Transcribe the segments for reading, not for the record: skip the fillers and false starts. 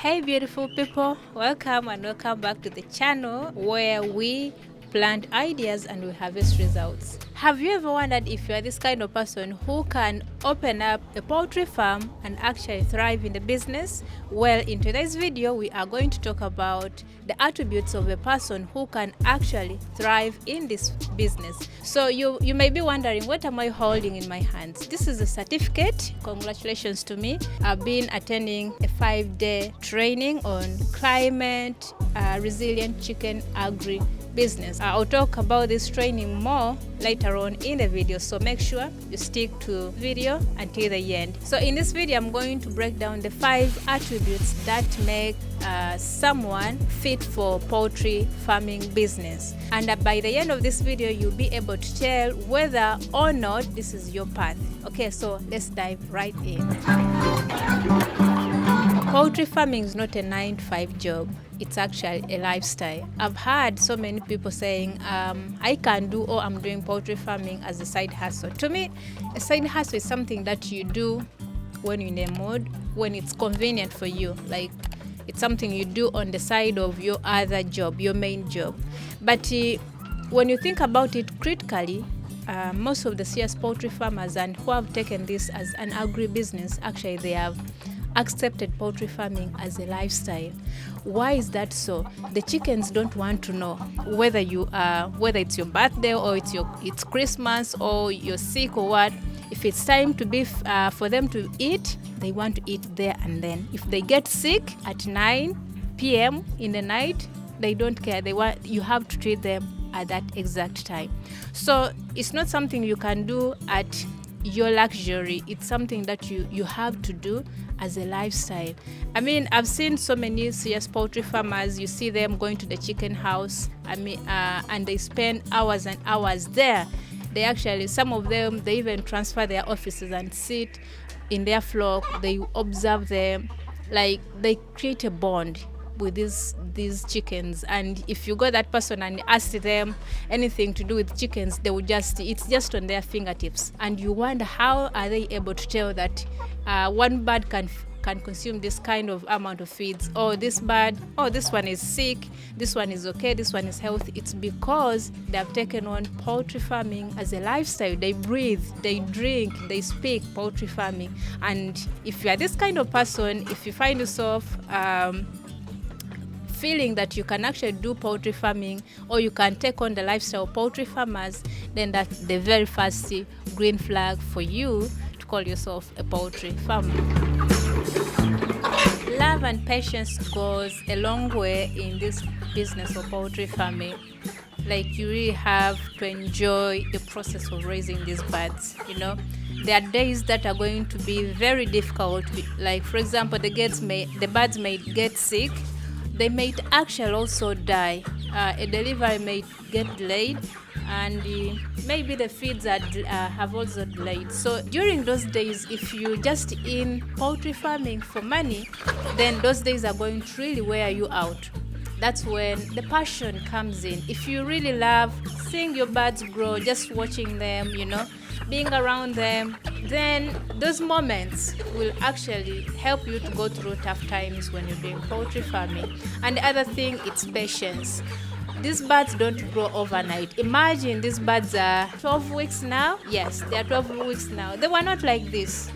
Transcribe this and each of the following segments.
Hey beautiful people, welcome back to the channel where we plant ideas and we harvest results. Have you ever wondered if you are this kind of person who can open up a poultry farm and actually thrive in the business? Well, in today's video we are going to talk about the attributes of a person who can actually thrive in this business. So you may be wondering, what am I holding in my hands? This is a certificate. Congratulations to me. I've been attending a 5-day training on climate resilient chicken agribusiness. I'll talk about this training more later on in the video, so make sure you stick to the video until the end. So in this video I'm going to break down the 5 attributes that make someone fit for poultry farming business, and by the end of this video you'll be able to tell whether or not this is your path. Okay, so let's dive right in. Poultry farming is not a 9-to-5 job. It's actually a lifestyle. I've heard so many people saying, I can do, or I'm doing poultry farming as a side hustle. To me, a side hustle is something that you do when you're in a mood, when it's convenient for you. Like, it's something you do on the side of your other job, your main job. But when you think about it critically, most of the serious poultry farmers and who have taken this as an agribusiness, actually they have accepted poultry farming as a lifestyle. Why is that so? The chickens don't want to know whether it's your birthday or it's Christmas or you're sick or what. If it's time to be for them to eat, they want to eat there and then. If they get sick at 9 p.m. in the night, they don't care. You have to treat them at that exact time. So it's not something you can do at your luxury. It's something that you have to do as a lifestyle. I mean, I've seen so many serious poultry farmers. You see them going to the chicken house, and they spend hours and hours there. They actually, some of them, they even transfer their offices and sit in their flock. They observe them, like they create a bond with these chickens. And if you go that person and ask them anything to do with chickens, they will it's just on their fingertips, and you wonder how are they able to tell that one bird can consume this kind of amount of feeds, or this bird, this one is sick, this one is okay, this one is healthy. It's because they have taken on poultry farming as a lifestyle. They breathe, they drink, they speak poultry farming. And if you are this kind of person, if you find yourself feeling that you can actually do poultry farming, or you can take on the lifestyle of poultry farmers, then that's the very first green flag for you to call yourself a poultry farmer. Love and patience goes a long way in this business of poultry farming. Like, you really have to enjoy the process of raising these birds. There are days that are going to be very difficult. Like, for example, the birds may get sick. They may actually also die. A delivery may get delayed, and maybe the feeds have also delayed. So during those days, if you just in poultry farming for money, then those days are going to really wear you out. That's when the passion comes in. If you really love seeing your birds grow, just watching them, being around them, then those moments will actually help you to go through tough times when you're doing poultry farming. And the other thing, it's patience. These birds don't grow overnight. Imagine these birds are 12 weeks now. Yes, they are 12 weeks now. They were not like this,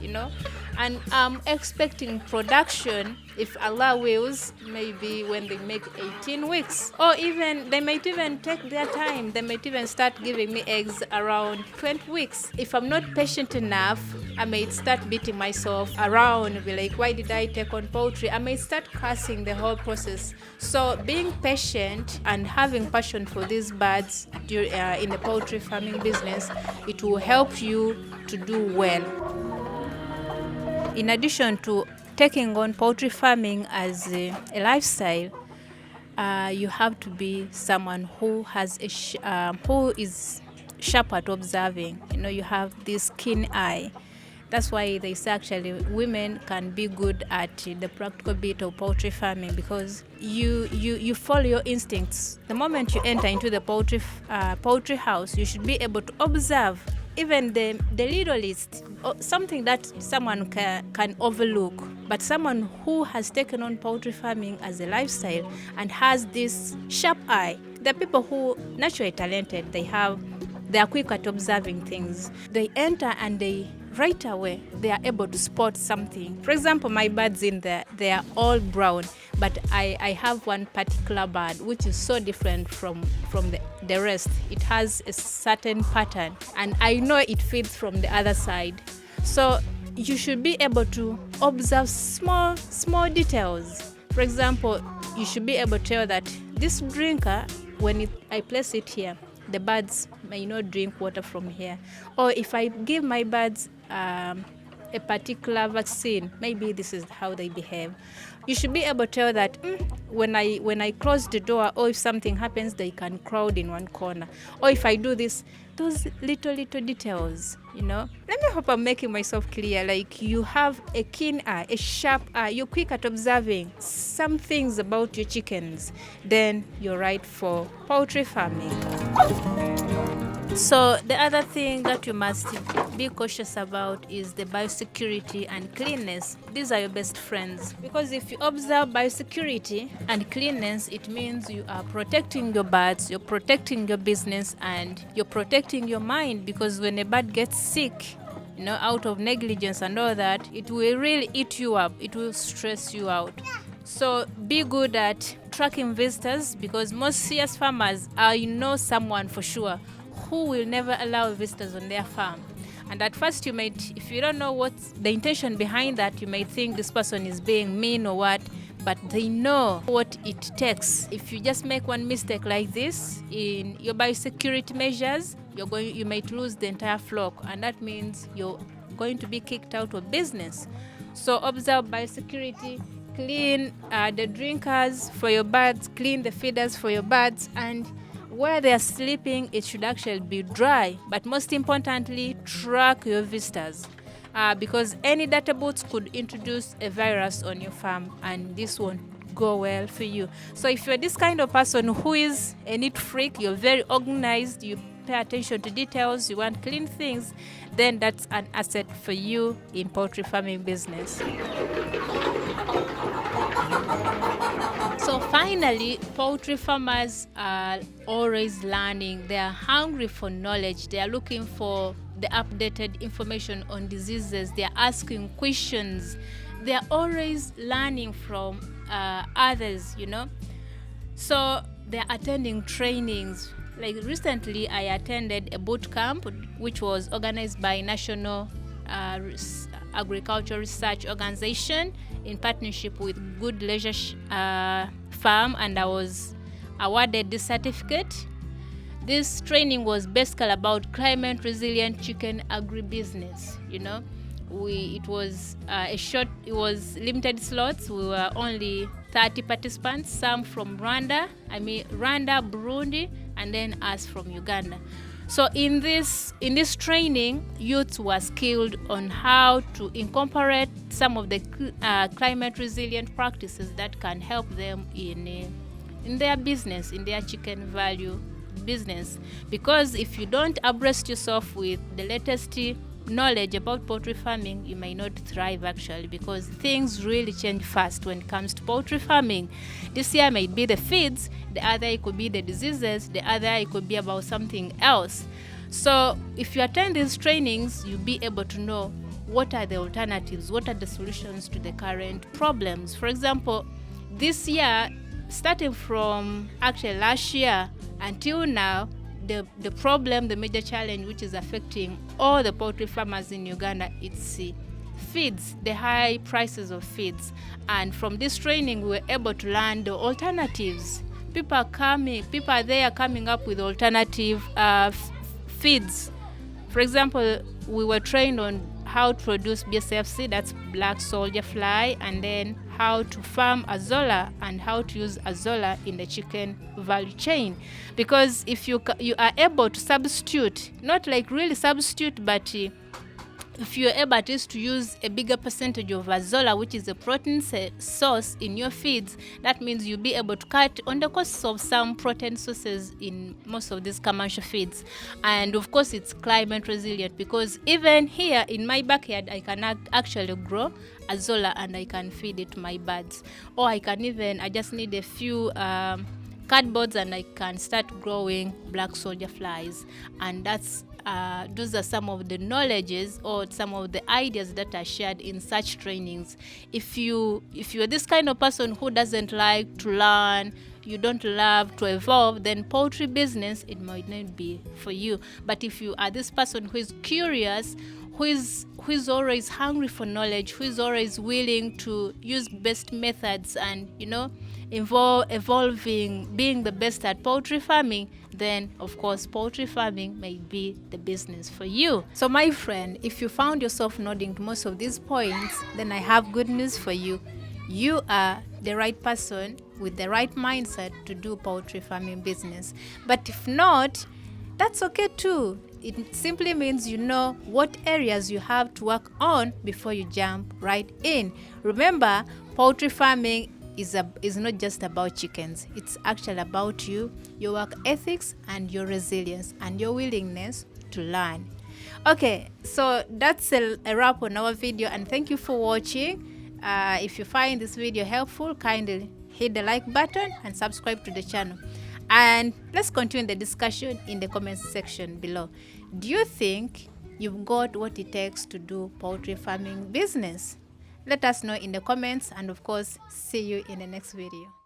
And I'm expecting production, if Allah wills, maybe when they make 18 weeks. Or even, they might even take their time. They might even start giving me eggs around 20 weeks. If I'm not patient enough, I may start beating myself around, be like, why did I take on poultry? I may start cursing the whole process. So being patient and having passion for these birds in the poultry farming business, it will help you to do well. In addition to taking on poultry farming as a lifestyle, you have to be someone who has who is sharp at observing. You have this keen eye. That's why they say actually women can be good at the practical bit of poultry farming, because you follow your instincts. The moment you enter into the poultry house, you should be able to observe even the littlest, something that someone can overlook, but someone who has taken on poultry farming as a lifestyle and has this sharp eye. There are people who naturally talented, they are quick at observing things. They enter and right away they are able to spot something. For example, my birds in there, they are all brown, but I have one particular bird which is so different from the rest. It has a certain pattern, and I know it feeds from the other side. So you should be able to observe small details. For example, you should be able to tell that this drinker, when I place it here, the birds may not drink water from here. Or if I give my birds a particular vaccine, maybe this is how they behave. You should be able to tell that when I close the door, or if something happens, they can crowd in one corner. Or if I do this, those little details, Let me hope I'm making myself clear. Like, you have a keen eye, a sharp eye, you're quick at observing some things about your chickens, then you're right for poultry farming. So the other thing that you must be cautious about is the biosecurity and cleanness. These are your best friends, because if you observe biosecurity and cleanness, it means you are protecting your birds, you're protecting your business, and you're protecting your mind, because when a bird gets sick, out of negligence and all that, it will really eat you up, it will stress you out. So be good at tracking visitors, because most serious farmers someone for sure who will never allow visitors on their farm. And at first you might, if you don't know what's the intention behind that, you might think this person is being mean or what, but they know what it takes. If you just make one mistake like this in your biosecurity measures, you might lose the entire flock, and that means you're going to be kicked out of business. So observe biosecurity, clean the drinkers for your birds, clean the feeders for your birds, and where they are sleeping, it should actually be dry. But most importantly, track your visitors, because any data bots could introduce a virus on your farm, and this won't go well for you. So if you're this kind of person who is a neat freak, you're very organized, you pay attention to details, you want clean things, then that's an asset for you in poultry farming business. So finally, poultry farmers are always learning. They are hungry for knowledge. They are looking for the updated information on diseases. They are asking questions. They are always learning from others, So they are attending trainings. Like recently, I attended a boot camp which was organized by National Agricultural Research Organization in partnership with Good Leisure Farm, and I was awarded this certificate. This training was basically about climate resilient chicken agribusiness. It was limited slots. We were only 30 participants, some from Rwanda, Burundi, and then us from Uganda. So in this training, youths were skilled on how to incorporate some of the climate resilient practices that can help them in their business, in their chicken value business. Because if you don't abreast yourself with the latest knowledge about poultry farming, you may not thrive actually, because things really change fast when it comes to poultry farming. This year may be the feeds, the other it could be the diseases, the other it could be about something else. So if you attend these trainings, you'll be able to know what are the alternatives, what are the solutions to the current problems. For example, this year, starting from actually last year until now, the problem, the major challenge which is affecting all the poultry farmers in Uganda, it's feeds, the high prices of feeds. And from this training, we were able to learn the alternatives. People are there coming up with alternative feeds. For example, we were trained on how to produce BSFC, that's black soldier fly, and then how to farm azolla and how to use azolla in the chicken value chain. Because if you are able to substitute, not like really substitute, but if you're able at least to use a bigger percentage of azolla, which is a protein source in your feeds, that means you'll be able to cut on the costs of some protein sources in most of these commercial feeds. And of course, it's climate resilient, because even here in my backyard, I can actually grow azolla and I can feed it to my birds. Or I just need a few cardboards and I can start growing black soldier flies. And those are some of the knowledges or some of the ideas that are shared in such trainings. If you're this kind of person who doesn't like to learn, you don't love to evolve, then poultry business, it might not be for you. But if you are this person who is curious, who is always hungry for knowledge, who is always willing to use best methods and evolving, being the best at poultry farming, then of course poultry farming may be the business for you. So my friend, if you found yourself nodding to most of these points, then I have good news for you. You are the right person with the right mindset to do poultry farming business. But if not, that's okay too. It simply means you know what areas you have to work on before you jump right in. Remember, poultry farming is not just about chickens. It's actually about you, your work ethics, and your resilience, and your willingness to learn. Okay, so that's a wrap on our video, and thank you for watching. If you find this video helpful, kindly hit the like button and subscribe to the channel. And let's continue the discussion in the comments section below. Do you think you've got what it takes to do poultry farming business? Let us know in the comments, and of course, see you in the next video.